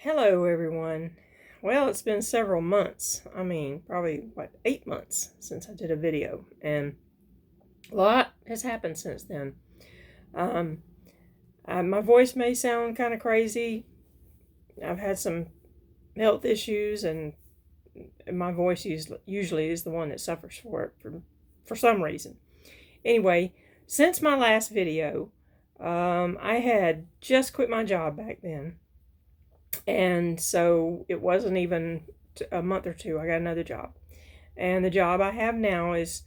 Hello, everyone. Well, it's been several months. Probably, 8 months since I did a video, and a lot has happened since then. Um, my voice may sound kind of crazy. I've had some health issues, and my voice usually is the one that suffers for it for some reason. Anyway, since my last video, I had just quit my job back then. And so it wasn't even a month or two. I got another job. And the job I have now is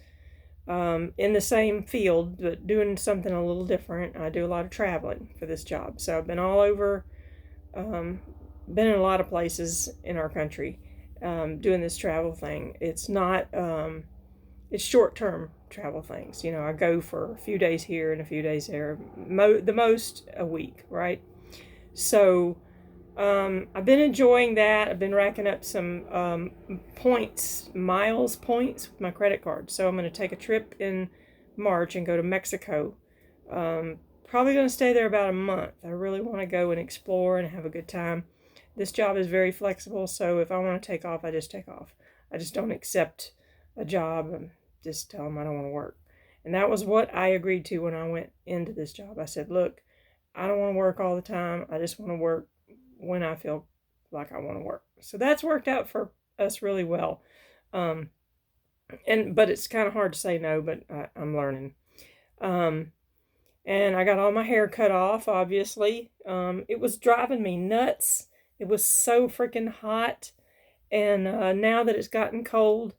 in the same field, but doing something a little different. I do a lot of traveling for this job. So I've been all over, um, been in a lot of places in our country doing this travel thing. It's short term travel things. I go for a few days here and a few days there, the most a week, right? So I've been enjoying that. I've been racking up some miles points with my credit card. So I'm going to take a trip in March and go to Mexico. Probably going to stay there about a month. I really want to go and explore and have a good time. This job is very flexible, so if I want to take off, I just take off. I just don't accept a job and just tell them I don't want to work. And that was what I agreed to when I went into this job. I said, look, I don't want to work all the time. I just want to work when I feel like I want to work. So that's worked out for us really well. Um, but it's kind of hard to say no, but I'm learning. Um, and I got all my hair cut off, obviously. It was driving me nuts. It was so freaking hot. And now that it's gotten cold,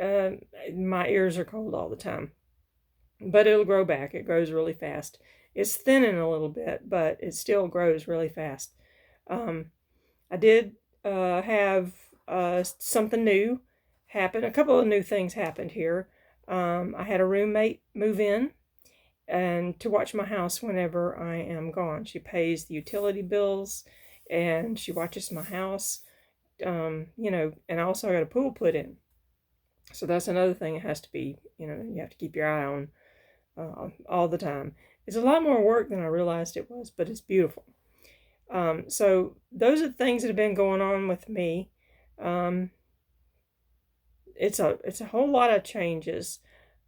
uh, my ears are cold all the time. But it'll grow back. It grows really fast. It's thinning a little bit, but it still grows really fast. Um, I did have something new happen. A couple of new things happened here. I had a roommate move in and to watch my house whenever I am gone. She pays the utility bills and she watches my house. And also I got a pool put in. So that's another thing. It has to be, you have to keep your eye on all the time. It's a lot more work than I realized it was, but it's beautiful. So those are the things that have been going on with me. Um, it's a whole lot of changes,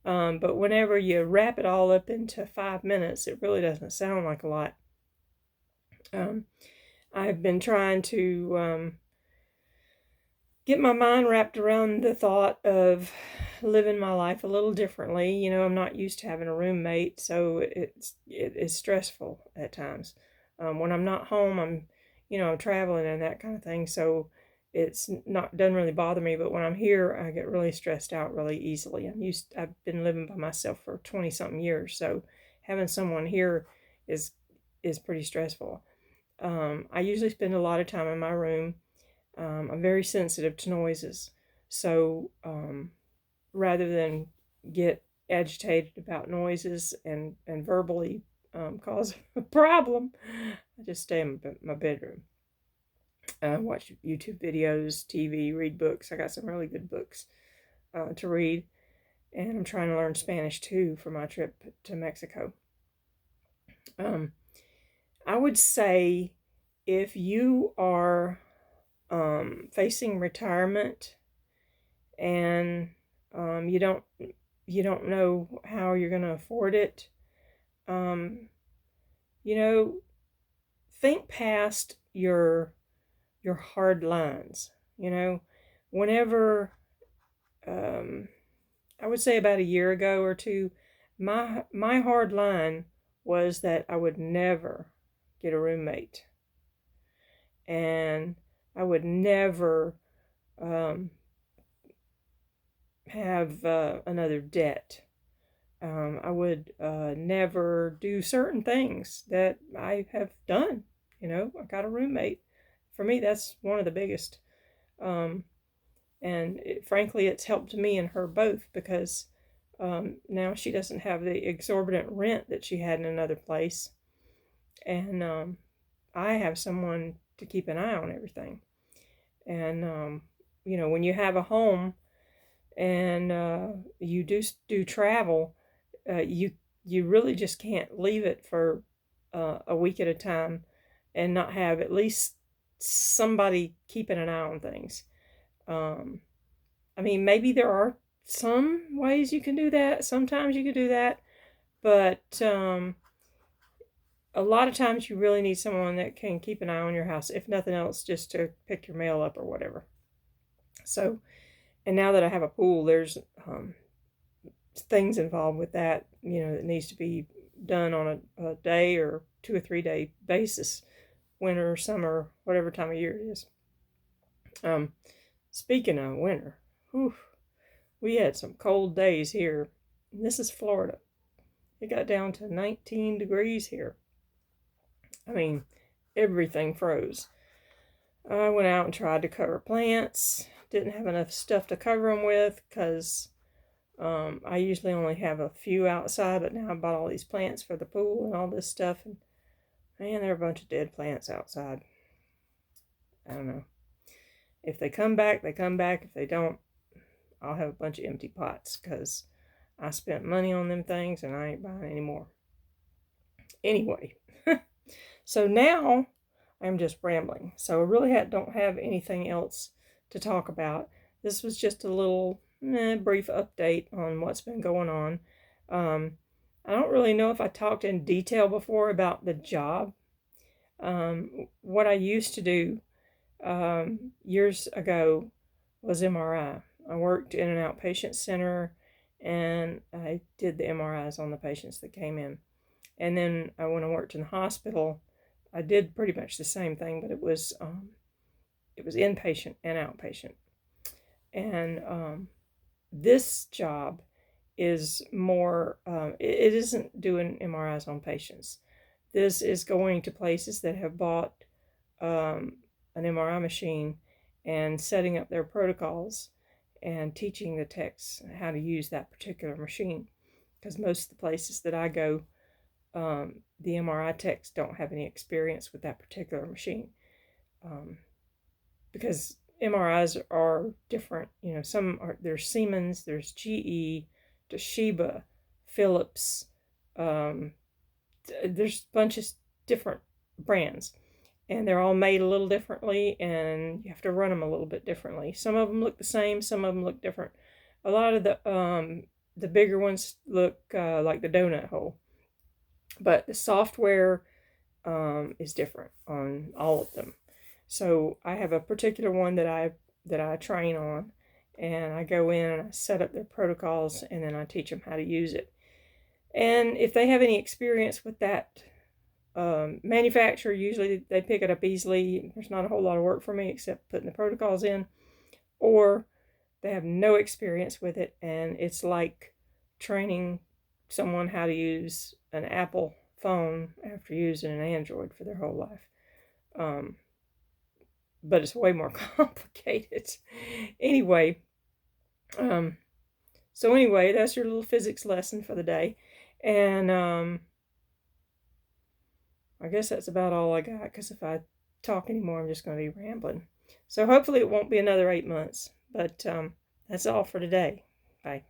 but whenever you wrap it all up into 5 minutes, it really doesn't sound like a lot. I've been trying to get my mind wrapped around the thought of living my life a little differently. I'm not used to having a roommate, so it is stressful at times. When I'm not home, I'm traveling and that kind of thing. So it's not doesn't really bother me. But when I'm here, I get really stressed out really easily. I've been living by myself for 20 something years, so having someone here is is pretty stressful. I usually spend a lot of time in my room. I'm very sensitive to noises, so rather than get agitated about noises and verbally cause a problem, I just stay in my bedroom. Watch YouTube videos, TV, read books. I got some really good books to read, and I'm trying to learn Spanish too for my trip to Mexico. Um, I would say if you are facing retirement and you don't know how you're going to afford it, um, you know, think past your hard lines. Whenever I would say about a year ago or two, my hard line was that I would never get a roommate, and I would never um, have another debt. I would never do certain things that I have done. I got a roommate. For me, that's one of the biggest. Um, and frankly, it's helped me and her both because now she doesn't have the exorbitant rent that she had in another place. And I have someone to keep an eye on everything. And, when you have a home and you do travel, you really just can't leave it for a week at a time and not have at least somebody keeping an eye on things. I mean, maybe there are some ways you can do that. Sometimes you can do that, but a lot of times you really need someone that can keep an eye on your house, if nothing else, just to pick your mail up or whatever. So, and now that I have a pool, there's things involved with that, that needs to be done on a day or 2 or 3 day basis, winter, summer, whatever time of year it is. Speaking of winter, whew, we had some cold days here. This is Florida. It got down to 19 degrees here. I mean, everything froze. I went out and tried to cover plants. Didn't have enough stuff to cover them with because I usually only have a few outside, but now I bought all these plants for the pool and all this stuff. And man, there are a bunch of dead plants outside. I don't know. If they come back, they come back. If they don't, I'll have a bunch of empty pots because I spent money on them things and I ain't buying any more. Anyway, so now I'm just rambling. So I really don't have anything else to talk about. This was just a little brief update on what's been going on. I don't really know if I talked in detail before about the job. What I used to do years ago was MRI. I worked in an outpatient center and I did the MRIs on the patients that came in. And then when I worked in the hospital, I did pretty much the same thing, but it was inpatient and outpatient. And this job is more, it isn't doing MRIs on patients. This is going to places that have bought an MRI machine and setting up their protocols and teaching the techs how to use that particular machine. Because most of the places that I go, the MRI techs don't have any experience with that particular machine. Because MRIs are different. There's Siemens, there's GE, Toshiba, Philips. There's a bunch of different brands. And they're all made a little differently, and you have to run them a little bit differently. Some of them look the same, some of them look different. A lot of the bigger ones look like the donut hole. But the software is different on all of them. So I have a particular one that I train on, and I go in and I set up their protocols, and then I teach them how to use it. And if they have any experience with that manufacturer, usually they pick it up easily. There's not a whole lot of work for me except putting the protocols in. Or they have no experience with it, and it's like training someone how to use an Apple phone after using an Android for their whole life. But it's way more complicated. Anyway, so anyway, that's your little physics lesson for the day. And I guess that's about all I got, because if I talk anymore, I'm just going to be rambling. So hopefully it won't be another 8 months. But that's all for today. Bye.